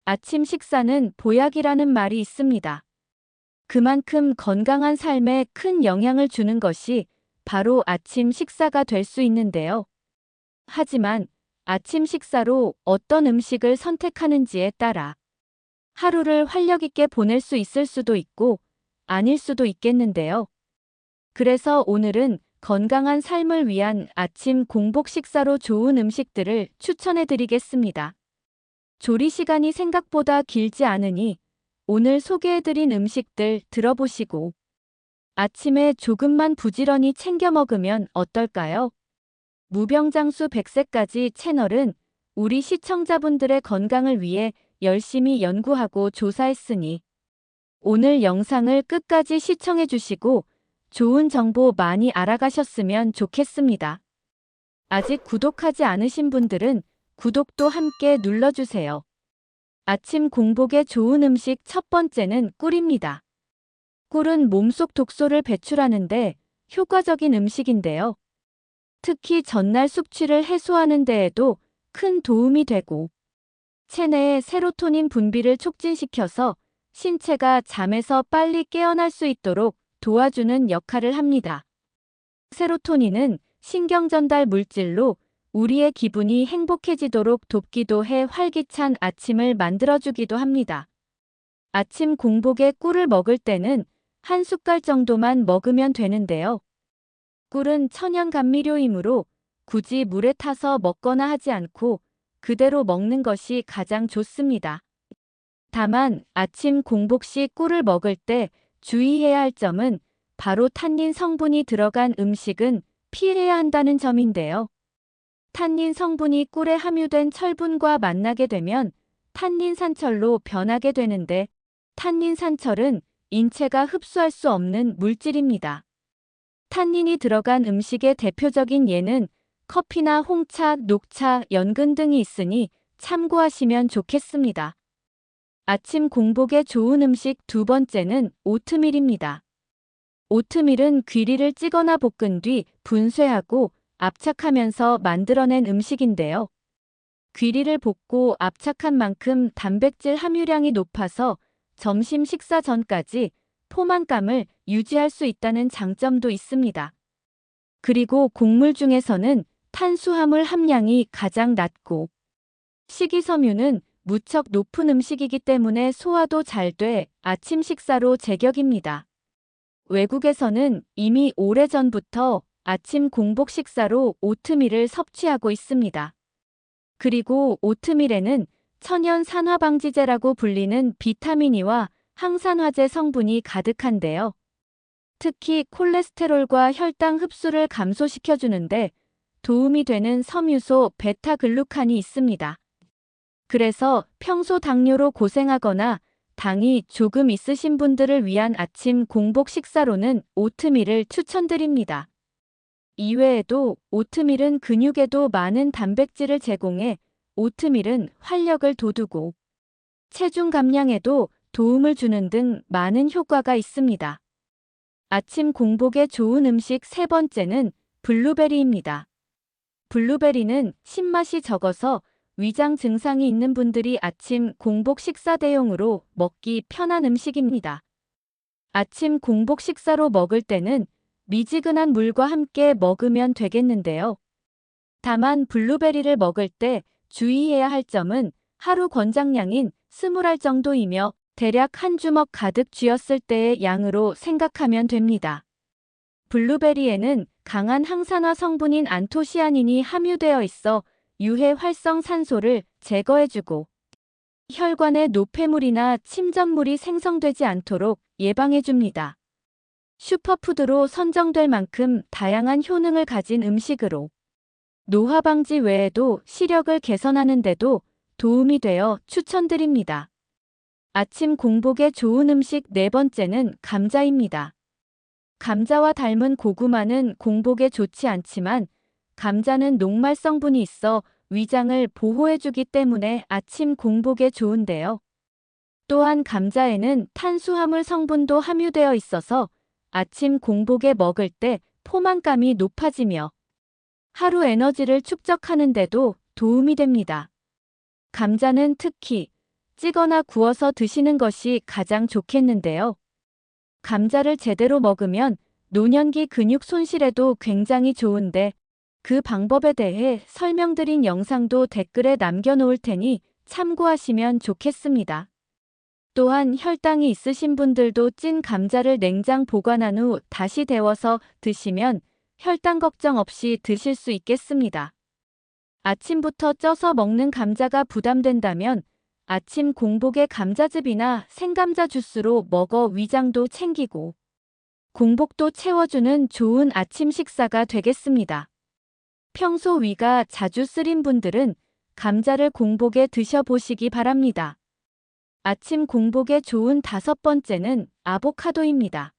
아침 식사는 보약이라는 말이 있습니다. 그만큼 건강한 삶에 큰 영향을 주는 것이 바로 아침 식사가 될 수 있는데요. 하지만 아침 식사로 어떤 음식을 선택하는지에 따라 하루를 활력 있게 보낼 수 있을 수도 있고 아닐 수도 있겠는데요. 그래서 오늘은 건강한 삶을 위한 아침 공복 식사로 좋은 음식들을 추천해 드리겠습니다. 조리 시간이 생각보다 길지 않으니 오늘 소개해드린 음식들 들어보시고 아침에 조금만 부지런히 챙겨 먹으면 어떨까요? 무병장수 100세까지 채널은 우리 시청자분들의 건강을 위해 열심히 연구하고 조사했으니 오늘 영상을 끝까지 시청해 주시고 좋은 정보 많이 알아가셨으면 좋겠습니다. 아직 구독하지 않으신 분들은 구독도 함께 눌러주세요. 아침 공복에 좋은 음식 첫 번째는 꿀입니다. 꿀은 몸속 독소를 배출하는데 효과적인 음식인데요. 특히 전날 숙취를 해소하는 데에도 큰 도움이 되고 체내의 세로토닌 분비를 촉진시켜서 신체가 잠에서 빨리 깨어날 수 있도록 도와주는 역할을 합니다. 세로토닌은 신경전달 물질로 우리의 기분이 행복해지도록 돕기도 해 활기찬 아침을 만들어주기도 합니다. 아침 공복에 꿀을 먹을 때는 한 숟갈 정도만 먹으면 되는데요. 꿀은 천연 감미료이므로 굳이 물에 타서 먹거나 하지 않고 그대로 먹는 것이 가장 좋습니다. 다만 아침 공복 시 꿀을 먹을 때 주의해야 할 점은 바로 탄닌 성분이 들어간 음식은 피해야 한다는 점인데요. 탄닌 성분이 꿀에 함유된 철분과 만나게 되면 탄닌산철로 변하게 되는데 탄닌산철은 인체가 흡수할 수 없는 물질입니다. 탄닌이 들어간 음식의 대표적인 예는 커피나 홍차, 녹차, 연근 등이 있으니 참고하시면 좋겠습니다. 아침 공복에 좋은 음식 두 번째는 오트밀입니다. 오트밀은 귀리를 찌거나 볶은 뒤 분쇄하고 압착하면서 만들어낸 음식인데요. 귀리를 볶고 압착한 만큼 단백질 함유량이 높아서 점심 식사 전까지 포만감을 유지할 수 있다는 장점도 있습니다. 그리고 곡물 중에서는 탄수화물 함량이 가장 낮고 식이섬유는 무척 높은 음식이기 때문에 소화도 잘 돼 아침 식사로 제격입니다. 외국에서는 이미 오래전부터 아침 공복 식사로 오트밀을 섭취하고 있습니다. 그리고 오트밀에는 천연 산화방지제라고 불리는 비타민 E와 항산화제 성분이 가득한데요. 특히 콜레스테롤과 혈당 흡수를 감소시켜주는데 도움이 되는 섬유소 베타글루칸이 있습니다. 그래서 평소 당뇨로 고생하거나 당이 조금 있으신 분들을 위한 아침 공복 식사로는 오트밀을 추천드립니다. 이외에도 오트밀은 근육에도 많은 단백질을 제공해 오트밀은 활력을 돋우고 체중 감량에도 도움을 주는 등 많은 효과가 있습니다. 아침 공복에 좋은 음식 세 번째는 블루베리입니다. 블루베리는 신맛이 적어서 위장 증상이 있는 분들이 아침 공복 식사 대용으로 먹기 편한 음식입니다. 아침 공복 식사로 먹을 때는 미지근한 물과 함께 먹으면 되겠는데요. 다만 블루베리를 먹을 때 주의해야 할 점은 하루 권장량인 20알 정도이며 대략 한 주먹 가득 쥐었을 때의 양으로 생각하면 됩니다. 블루베리에는 강한 항산화 성분인 안토시아닌이 함유되어 있어 유해 활성 산소를 제거해주고 혈관에 노폐물이나 침전물이 생성되지 않도록 예방해줍니다. 슈퍼푸드로 선정될 만큼 다양한 효능을 가진 음식으로 노화 방지 외에도 시력을 개선하는 데도 도움이 되어 추천드립니다. 아침 공복에 좋은 음식 네 번째는 감자입니다. 감자와 닮은 고구마는 공복에 좋지 않지만 감자는 녹말 성분이 있어 위장을 보호해주기 때문에 아침 공복에 좋은데요. 또한 감자에는 탄수화물 성분도 함유되어 있어서 아침 공복에 먹을 때 포만감이 높아지며 하루 에너지를 축적하는 데도 도움이 됩니다. 감자는 특히 찌거나 구워서 드시는 것이 가장 좋겠는데요. 감자를 제대로 먹으면 노년기 근육 손실에도 굉장히 좋은데 그 방법에 대해 설명드린 영상도 댓글에 남겨놓을 테니 참고하시면 좋겠습니다. 또한 혈당이 있으신 분들도 찐 감자를 냉장 보관한 후 다시 데워서 드시면 혈당 걱정 없이 드실 수 있겠습니다. 아침부터 쪄서 먹는 감자가 부담된다면 아침 공복에 감자즙이나 생감자 주스로 먹어 위장도 챙기고 공복도 채워주는 좋은 아침 식사가 되겠습니다. 평소 위가 자주 쓰린 분들은 감자를 공복에 드셔보시기 바랍니다. 아침 공복에 좋은 5번째는 아보카도입니다.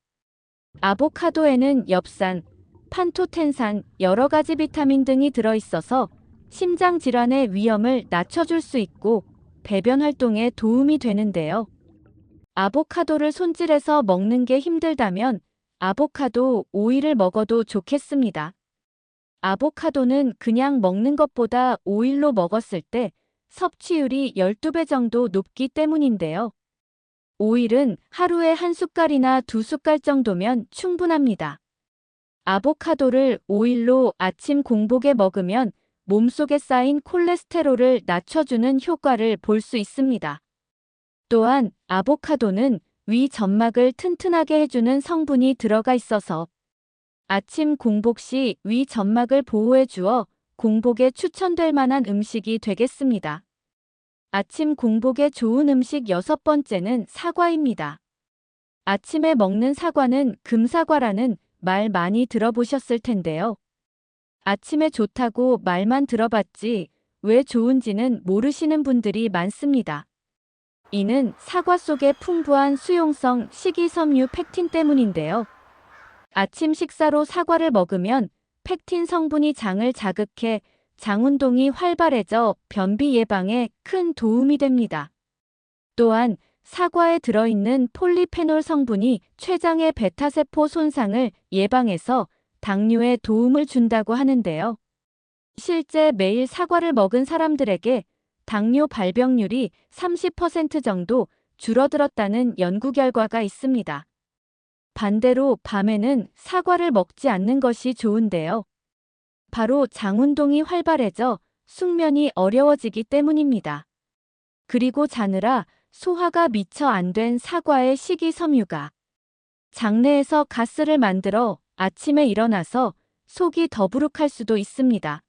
아보카도에는 엽산, 판토텐산, 여러 가지 비타민 등이 들어있어서 심장 질환의 위험을 낮춰줄 수 있고 배변 활동에 도움이 되는데요. 아보카도를 손질해서 먹는 게 힘들다면 아보카도 오일을 먹어도 좋겠습니다. 아보카도는 그냥 먹는 것보다 오일로 먹었을 때 섭취율이 12배 정도 높기 때문인데요. 오일은 하루에 1숟갈이나 2숟갈 정도면 충분합니다. 아보카도를 오일로 아침 공복에 먹으면 몸속에 쌓인 콜레스테롤을 낮춰주는 효과를 볼 수 있습니다. 또한 아보카도는 위 점막을 튼튼하게 해주는 성분이 들어가 있어서 아침 공복 시 위 점막을 보호해 주어 공복에 추천될 만한 음식이 되겠습니다. 아침 공복에 좋은 음식 6번째는 사과입니다. 아침에 먹는 사과는 금사과라는 말 많이 들어보셨을 텐데요. 아침에 좋다고 말만 들어봤지 왜 좋은지는 모르시는 분들이 많습니다. 이는 사과 속의 풍부한 수용성 식이섬유 팩틴 때문인데요. 아침 식사로 사과를 먹으면 팩틴 성분이 장을 자극해 장 운동이 활발해져 변비 예방에 큰 도움이 됩니다. 또한 사과에 들어있는 폴리페놀 성분이 췌장의 베타세포 손상을 예방해서 당뇨에 도움을 준다고 하는데요. 실제 매일 사과를 먹은 사람들에게 당뇨 발병률이 30% 정도 줄어들었다는 연구 결과가 있습니다. 반대로 밤에는 사과를 먹지 않는 것이 좋은데요. 바로 장 운동이 활발해져 숙면이 어려워지기 때문입니다. 그리고 자느라 소화가 미처 안 된 사과의 식이섬유가 장내에서 가스를 만들어 아침에 일어나서 속이 더부룩할 수도 있습니다.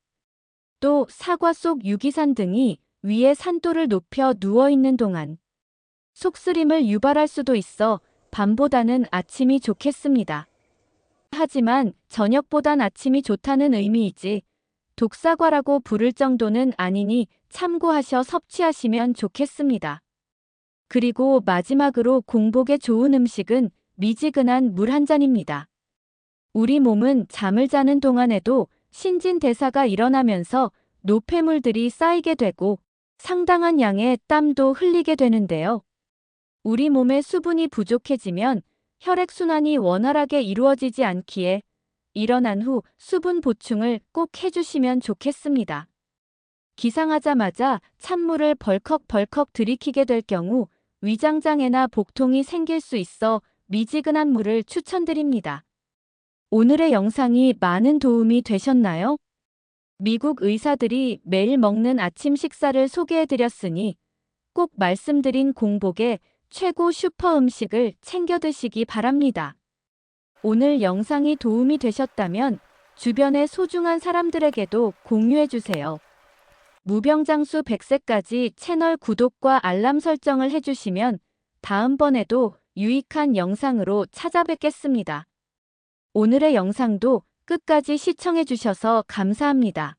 또 사과 속 유기산 등이 위의 산도를 높여 누워있는 동안 속쓰림을 유발할 수도 있어 밤보다는 아침이 좋겠습니다. 하지만 저녁보단 아침이 좋다는 의미이지 독사과라고 부를 정도는 아니니 참고하셔 섭취하시면 좋겠습니다. 그리고 마지막으로 공복에 좋은 음식은 미지근한 물 한 잔입니다. 우리 몸은 잠을 자는 동안에도 신진대사가 일어나면서 노폐물들이 쌓이게 되고 상당한 양의 땀도 흘리게 되는데요. 우리 몸의 수분이 부족해지면 혈액순환이 원활하게 이루어지지 않기에 일어난 후 수분 보충을 꼭 해주시면 좋겠습니다. 기상하자마자 찬물을 벌컥벌컥 들이키게 될 경우 위장장애나 복통이 생길 수 있어 미지근한 물을 추천드립니다. 오늘의 영상이 많은 도움이 되셨나요? 미국 의사들이 매일 먹는 아침 식사를 소개해드렸으니 꼭 말씀드린 공복에 최고 슈퍼 음식을 챙겨 드시기 바랍니다. 오늘 영상이 도움이 되셨다면 주변의 소중한 사람들에게도 공유해주세요. 무병장수 100세까지 채널 구독과 알람 설정을 해주시면 다음번에도 유익한 영상으로 찾아뵙겠습니다. 오늘의 영상도 끝까지 시청해주셔서 감사합니다.